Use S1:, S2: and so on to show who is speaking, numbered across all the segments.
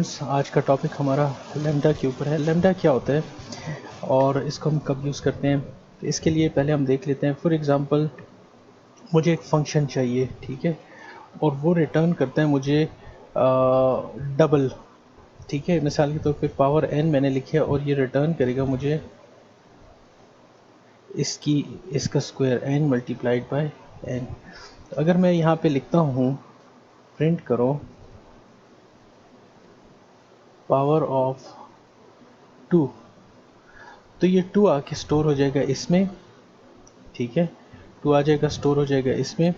S1: आज का टॉपिक हमारा लैम्डा के ऊपर है। लैम्डा क्या होता है और इसको हम कब यूज़ करते हैं, तो इसके लिए पहले हम देख लेते हैं। फॉर एग्ज़ाम्पल मुझे एक फंक्शन चाहिए, ठीक है, और वो रिटर्न करता है मुझे डबल, ठीक है। मिसाल के तौर पे पावर n मैंने लिखा और ये रिटर्न करेगा मुझे इसका square n multiplied by n। तो अगर मैं यहाँ पे लिखता हूँ प्रिंट करो पावर ऑफ 2, तो ये 2 आके स्टोर हो जाएगा इसमें, ठीक है। 2 आ जाएगा, स्टोर हो जाएगा इसमें,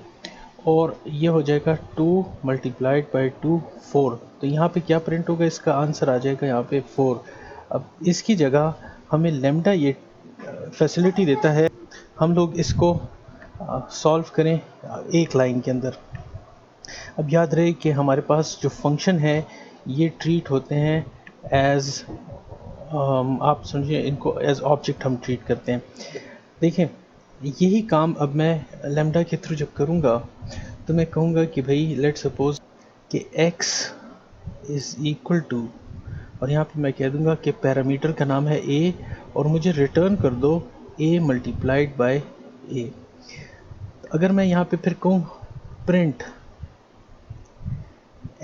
S1: और ये हो जाएगा 2 मल्टीप्लाइड बाई 2 4। तो यहाँ पे क्या प्रिंट होगा, इसका आंसर आ जाएगा यहाँ पे 4। अब इसकी जगह हमें लैम्डा ये फैसिलिटी देता है हम लोग इसको सॉल्व करें एक लाइन के अंदर। अब याद रहे कि हमारे पास जो फंक्शन है ये ट्रीट होते हैं एज आप समझिए इनको एज ऑब्जेक्ट हम ट्रीट करते हैं। देखें, यही काम अब मैं लैम्डा के थ्रू जब करूँगा तो मैं कहूँगा कि भाई लेट सपोज कि x इज़ इक्वल टू, और यहाँ पे मैं कह दूँगा कि पैरामीटर का नाम है a और मुझे रिटर्न कर दो a मल्टीप्लाइड बाय a। अगर मैं यहाँ पे फिर कहूँ प्रिंट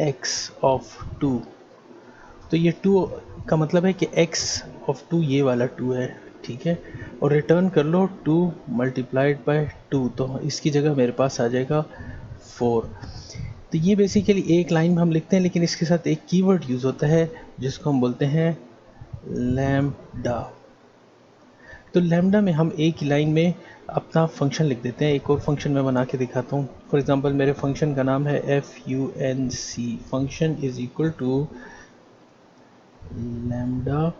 S1: x ऑफ 2, तो ये 2 का मतलब है कि x ऑफ 2 ये वाला 2 है, ठीक है, और रिटर्न कर लो 2 मल्टीप्लाइड बाय 2, तो इसकी जगह मेरे पास आ जाएगा 4। तो ये बेसिकली एक लाइन में हम लिखते हैं, लेकिन इसके साथ एक कीवर्ड यूज़ होता है जिसको हम बोलते हैं लैम्डा। तो लैम्डा में हम एक ही लाइन में अपना फंक्शन लिख देते हैं। एक और फंक्शन मैं बना के दिखाता हूँ। फॉर एग्जांपल मेरे फंक्शन का नाम है func, function is equal to lambda,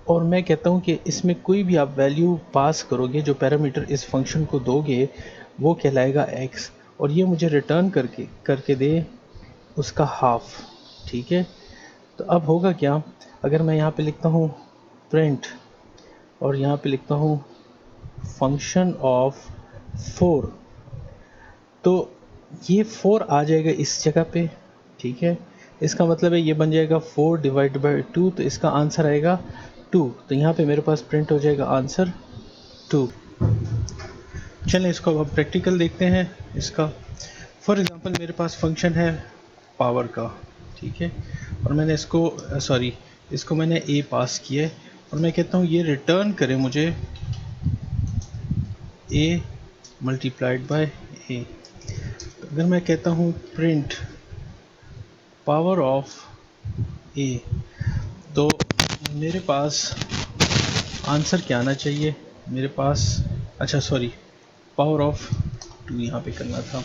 S1: और मैं कहता हूँ कि इसमें कोई भी आप वैल्यू पास करोगे, जो पैरामीटर इस फंक्शन को दोगे वो कहलाएगा x, और ये मुझे रिटर्न करके दे उसका हाफ, ठीक है। तो अब होगा क्या, अगर मैं यहाँ पे लिखता हूँ प्रिंट और यहाँ पे लिखता हूँ फंक्शन ऑफ 4, तो ये 4 आ जाएगा इस जगह पे, ठीक है। इसका मतलब है ये बन जाएगा 4 डिवाइड बाई 2, तो इसका आंसर आएगा 2। तो यहाँ पे मेरे पास प्रिंट हो जाएगा आंसर 2। चलें इसको अब प्रैक्टिकल देखते हैं इसका। फॉर एग्जांपल मेरे पास फंक्शन है पावर का, ठीक है, और मैंने इसको मैंने a पास किया है, और मैं कहता हूँ ये रिटर्न करे मुझे a मल्टीप्लाइड बाय a। तो अगर मैं कहता हूँ प्रिंट पावर ऑफ a, तो मेरे पास आंसर क्या आना चाहिए, मेरे पास पावर ऑफ 2 यहाँ पे करना था।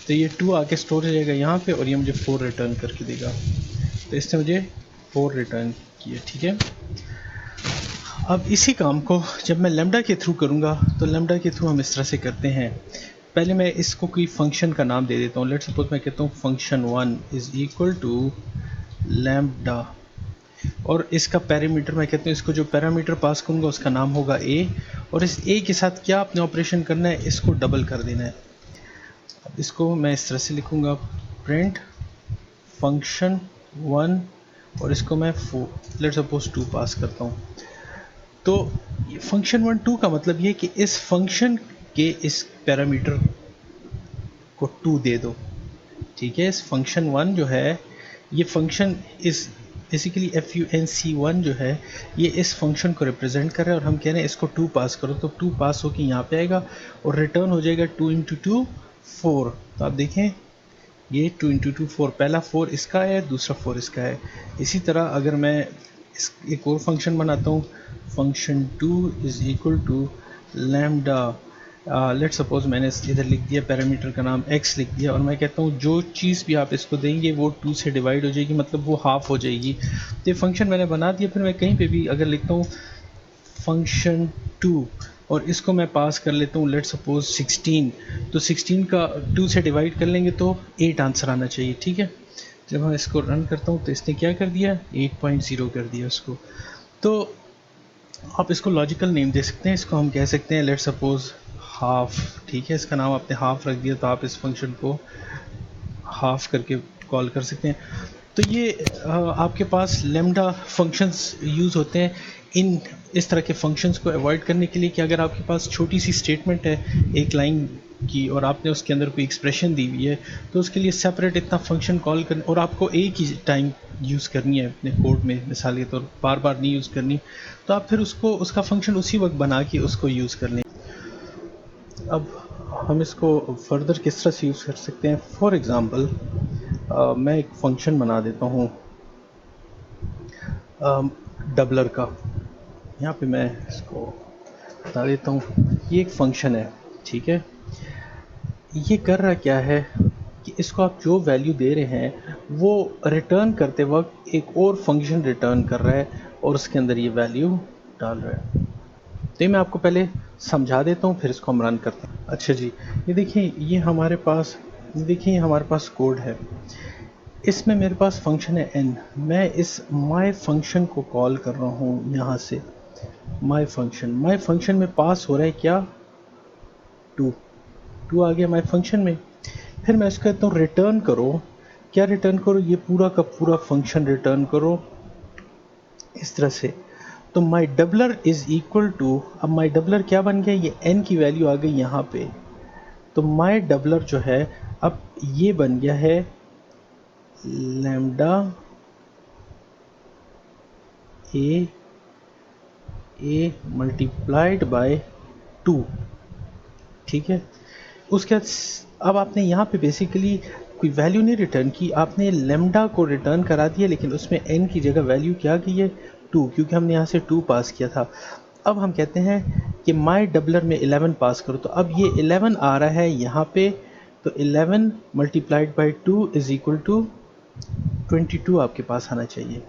S1: तो ये 2 आके स्टोर हो जाएगा यहाँ पे, और ये मुझे 4 रिटर्न करके देगा। तो इसने मुझे 4 रिटर्न किया, ठीक है। अब इसी काम को जब मैं लैम्डा के थ्रू करूँगा, तो लैम्डा के थ्रू हम इस तरह से करते हैं। पहले मैं इसको कोई फंक्शन का नाम दे देता हूँ। लेट्स सपोज मैं कहता हूँ function 1 is equal to lambda, और इसका पैरामीटर मैं कहता हूँ, इसको जो पैरामीटर पास करूँगा उसका नाम होगा a, और इस a के साथ क्या आपने ऑपरेशन करना है, इसको डबल कर देना है। अब इसको मैं इस तरह से लिखूँगा प्रिंट फंक्शन 1, और इसको मैं लेट्स सपोज 2 पास करता हूँ। तो फंक्शन 1 2 का मतलब ये कि इस फंक्शन के इस पैरामीटर को 2 दे दो, ठीक है। इस फंक्शन 1 जो है, ये फंक्शन इस बेसिकली func1 जो है ये इस फंक्शन को रिप्रेजेंट कर रहा है, और हम कह रहे हैं इसको 2 पास करो, तो 2 पास होकर यहाँ पे आएगा और रिटर्न हो जाएगा 2 इंटू 2 4। तो आप देखें ये 2 इंटू 2 4, पहला 4 इसका है, दूसरा 4 इसका है। इसी तरह अगर मैं एक और फंक्शन बनाता हूँ, function 2 is equal to lambda, let's suppose मैंने इधर लिख दिया पैरामीटर का नाम x लिख दिया, और मैं कहता हूँ जो चीज़ भी आप इसको देंगे वो 2 से डिवाइड हो जाएगी, मतलब वो हाफ हो जाएगी। तो ये फंक्शन मैंने बना दिया। फिर मैं कहीं पे भी अगर लिखता हूँ फंक्शन 2 और इसको मैं पास कर लेता हूँ लेट्स सपोज 16, तो 16 का 2 से डिवाइड कर लेंगे तो 8 आंसर आना चाहिए, ठीक है। जब मैं इसको रन करता हूँ तो इसने क्या कर दिया, 8.0 कर दिया उसको। तो आप इसको लॉजिकल नेम दे सकते हैं, इसको हम कह सकते हैं लेट्स सपोज हाफ, ठीक है। इसका नाम आपने हाफ रख दिया, तो आप इस फंक्शन को हाफ करके कॉल कर सकते हैं। तो ये आपके पास लैम्डा फंक्शंस यूज़ होते हैं इन इस तरह के फंक्शंस को अवॉइड करने के लिए कि अगर आपके पास छोटी सी स्टेटमेंट है एक लाइन की और आपने उसके अंदर कोई एक्सप्रेशन दी हुई है, तो उसके लिए सेपरेट इतना फंक्शन कॉल करना और आपको एक ही टाइम यूज़ करनी है अपने कोड में, मिसाल के तौर बार बार नहीं यूज़ करनी, तो आप फिर उसको उसका फंक्शन उसी वक्त बना के उसको यूज़ कर लें। अब हम इसको फर्दर किस तरह से यूज़ कर सकते हैं। फॉर एग्ज़ाम्पल मैं एक फंक्शन बना देता हूँ डबलर का। यहाँ पे मैं इसको बता देता हूँ, ये एक फंक्शन है, ठीक है। ये कर रहा क्या है कि इसको आप जो वैल्यू दे रहे हैं वो रिटर्न करते वक्त एक और फंक्शन रिटर्न कर रहा है और उसके अंदर ये वैल्यू डाल रहा है। तो ये मैं आपको पहले समझा देता हूँ, फिर इसको हम रन करते हैं। अच्छा जी, ये देखिए ये हमारे पास कोड है। इसमें मेरे पास फंक्शन है n। मैं इस my फंक्शन को कॉल कर रहा हूँ यहाँ से। my फंक्शन में पास हो रहा है क्या, 2 आ गया my फंक्शन में। फिर मैं इसको कहता हूँ रिटर्न करो। क्या रिटर्न करो, ये पूरा का पूरा फंक्शन रिटर्न करो इस तरह से। तो my doubler is equal to, अब my डबलर क्या बन गया, ये n की वैल्यू आ गई यहाँ पे। तो my डबलर जो है अब ये बन गया है लैम्डा ए मल्टीप्लाइड बाय 2, ठीक है। उसके बाद अब आपने यहाँ पे बेसिकली कोई वैल्यू नहीं रिटर्न की, आपने लेमडा को रिटर्न करा दिया, लेकिन उसमें n की जगह वैल्यू क्या गई है, 2, क्योंकि हमने यहाँ से 2 पास किया था। अब हम कहते हैं कि माई डबलर में 11 पास करो, तो अब ये 11 आ रहा है यहाँ पे। तो 11 multiplied by 2 is equal to 22 आपके पास आना चाहिए।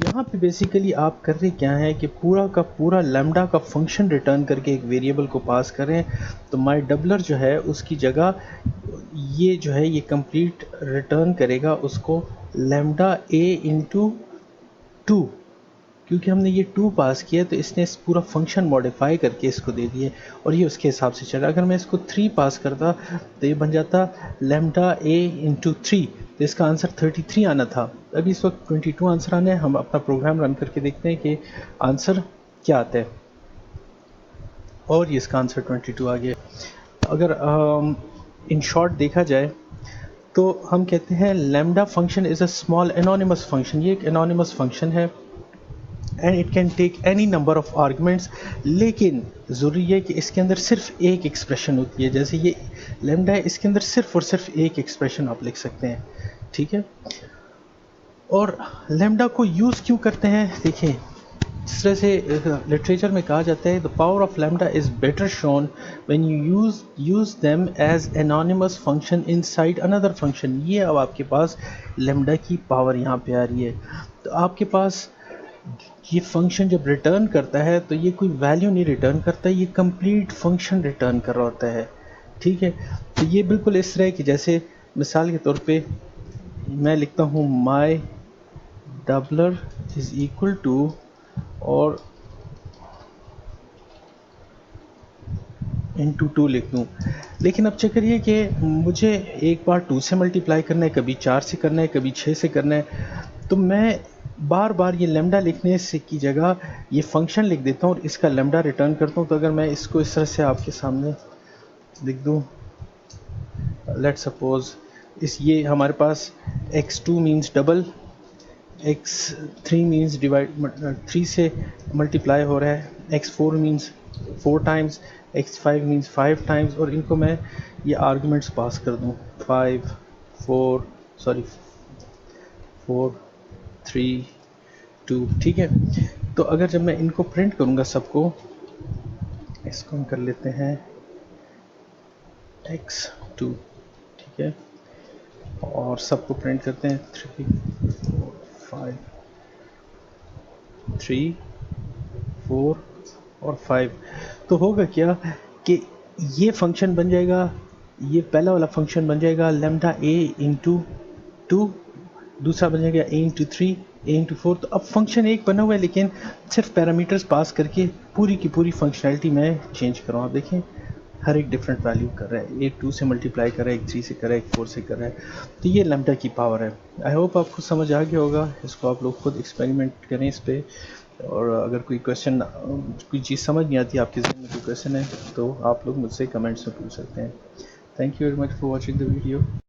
S1: यहाँ पे बेसिकली आप कर रहे क्या है कि पूरा का पूरा लैम्डा का फंक्शन रिटर्न करके एक वेरिएबल को पास करें। तो माई डबलर जो है उसकी जगह ये जो है ये कंप्लीट रिटर्न करेगा उसको लैम्डा ए इंटू 2, क्योंकि हमने ये 2 पास किया तो इसने इस पूरा फंक्शन मॉडिफाई करके इसको दे दिए और ये उसके हिसाब से चला। अगर मैं इसको 3 पास करता तो ये बन जाता लैम्डा ए इंटू 3, तो इसका आंसर 33 आना था। अभी इस वक्त 22 आंसर आना है। हम अपना प्रोग्राम रन करके देखते हैं कि आंसर क्या आता है, और ये इसका आंसर 22 आ गया। अगर इन शॉर्ट देखा जाए तो हम कहते हैं lambda function is a small anonymous function. ये एक एनोनिमस फंक्शन है and it can take any number of arguments, लेकिन ज़रूरी है कि इसके अंदर सिर्फ एक एक्सप्रेशन होती है। जैसे ये लैम्डा है, इसके अंदर सिर्फ और सिर्फ एक एक्सप्रेशन आप लिख सकते हैं, ठीक है। और लैम्डा को यूज़ क्यों करते हैं, देखिए जिस तरह से लिटरेचर में कहा जाता है, the power of lambda is better shown when you use them as anonymous function inside another function. ये अब आपके पास लैम्डा की पावर यहाँ पे आ रही है। तो आपके पास ये फंक्शन जब रिटर्न करता है तो ये कोई वैल्यू नहीं रिटर्न करता, ये कंप्लीट फंक्शन रिटर्न कर रहा होता है, ठीक है। तो ये बिल्कुल इस तरह है कि जैसे मिसाल के तौर पे मैं लिखता हूँ माई डबलर इज इक्वल टू, और इंटू 2 लिख दूँ, लेकिन अब चेक करिए कि मुझे एक बार 2 से मल्टीप्लाई करना है, कभी 4 से करना है, कभी 6 से करना है। तो मैं बार बार ये लैम्डा लिखने से की जगह ये फंक्शन लिख देता हूँ और इसका लैम्डा रिटर्न करता हूँ। तो अगर मैं इसको इस तरह से आपके सामने लिख दूँ, लेट सपोज ये हमारे पास x2 means double, x3 means divide 3 से मल्टीप्लाई हो रहा है, x4 means 4 times, x5 means 5 times, और इनको मैं ये आर्गुमेंट्स पास कर दूँ 4 3 2, ठीक है। तो अगर जब मैं इनको प्रिंट करूँगा सबको, इसको हम कर लेते हैं x2, ठीक है, और सबको प्रिंट करते हैं 3 4 और 5। तो होगा क्या कि ये फंक्शन बन जाएगा, ये पहला वाला फंक्शन बन जाएगा लैम्डा ए इंटू 2, दूसरा बन जाएगा ए इंटू 3, ए इंटू 4। तो अब फंक्शन एक बना हुआ है, लेकिन सिर्फ पैरामीटर्स पास करके पूरी की पूरी फंक्शनैलिटी मैं चेंज कर रहा हूँ। आप देखें हर एक डिफरेंट वैल्यू कर रहा है, एक 2 से मल्टीप्लाई कर रहा है, एक 3 से कर रहा है, एक 4 से कर रहा है। तो ये लैम्ब्डा की पावर है। आई होप आपको समझ आ गया होगा। इसको आप लोग खुद एक्सपेरिमेंट करें इस पर। और अगर कोई क्वेश्चन, कोई चीज़ समझ नहीं आती, आपके जहन में कोई क्वेश्चन है, तो आप लोग मुझसे कमेंट्स में पूछ सकते हैं। Thank you very much for watching the video.